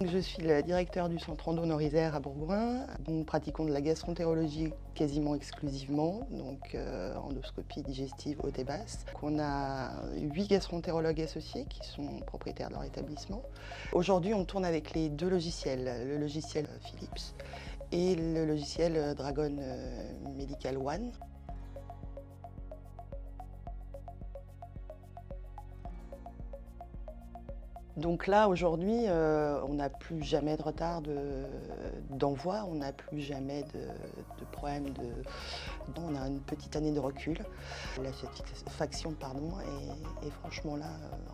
Je suis la directeur du centre Endo-Nord-Isère à Bourgoin. Nous pratiquons de la gastroentérologie quasiment exclusivement, donc endoscopie digestive haute et basse. On a 8 gastroentérologues associés qui sont propriétaires de leur établissement. Aujourd'hui, on tourne avec les deux logiciels, le logiciel Philips et le logiciel Dragon Medical One. Donc là, aujourd'hui, on n'a plus jamais de retard d'envoi, on n'a plus jamais de problème On a une petite année de recul. La satisfaction, pardon, est franchement là,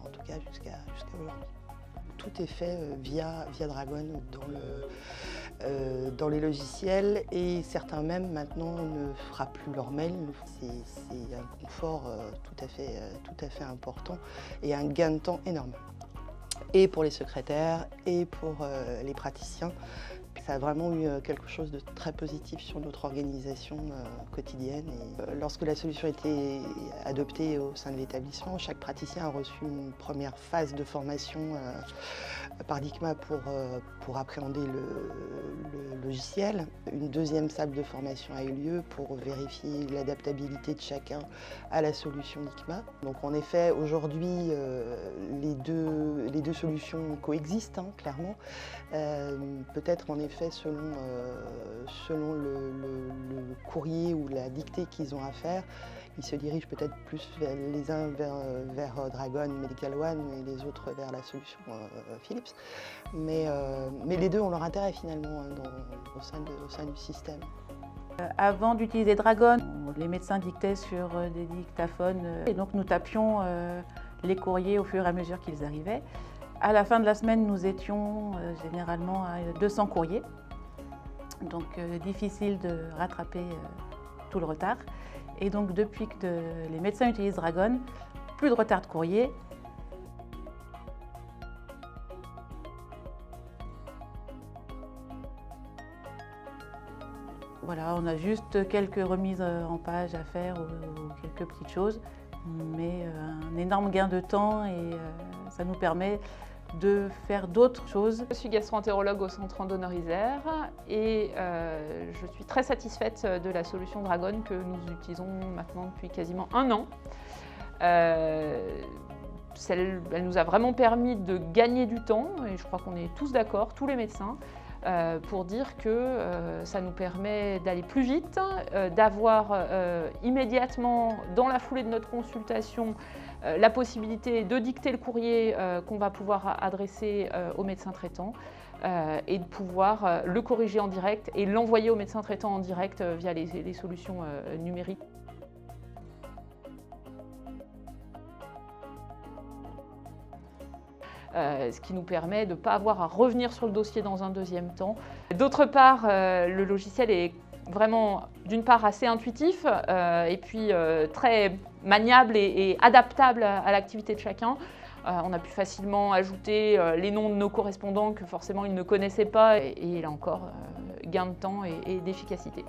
en tout cas jusqu'à aujourd'hui. Tout est fait via Dragon dans les logiciels et certains même maintenant ne frappent plus leur mail. C'est un confort tout à fait important et un gain de temps énorme. Et pour les secrétaires et pour les praticiens. Ça a vraiment eu quelque chose de très positif sur notre organisation quotidienne. Et, lorsque la solution a été adoptée au sein de l'établissement, chaque praticien a reçu une première phase de formation par DICMA pour appréhender le logiciel. Une deuxième salle de formation a eu lieu pour vérifier l'adaptabilité de chacun à la solution DICMA. Donc en effet, aujourd'hui, les deux solutions coexistent, hein, clairement. Peut-être en effet selon le courrier ou la dictée qu'ils ont à faire, ils se dirigent peut-être plus les uns vers Dragon Medical One et les autres vers la solution Philips. Mais les deux ont leur intérêt finalement au sein du système. Avant d'utiliser Dragon, les médecins dictaient sur des dictaphones et donc nous tapions les courriers au fur et à mesure qu'ils arrivaient. À la fin de la semaine, nous étions généralement à 200 courriers, donc difficile de rattraper tout le retard. Et donc depuis que les médecins utilisent Dragon, plus de retard de courrier. Voilà, on a juste quelques remises en page à faire ou quelques petites choses, mais un énorme gain de temps et ça nous permet de faire d'autres choses. Je suis gastro-entérologue au centre Endo-Nord-Isère et je suis très satisfaite de la solution Dragon que nous utilisons maintenant depuis quasiment 1 an. Elle nous a vraiment permis de gagner du temps et je crois qu'on est tous d'accord, tous les médecins, pour dire que ça nous permet d'aller plus vite, d'avoir immédiatement, dans la foulée de notre consultation, la possibilité de dicter le courrier qu'on va pouvoir adresser au médecin traitant et de pouvoir le corriger en direct et l'envoyer au médecin traitant en direct via les solutions numériques. Ce qui nous permet de ne pas avoir à revenir sur le dossier dans un deuxième temps. D'autre part, le logiciel est vraiment, d'une part, assez intuitif et puis très maniable et adaptable à l'activité de chacun. On a pu facilement ajouter les noms de nos correspondants que forcément ils ne connaissaient pas et là encore, gain de temps et d'efficacité.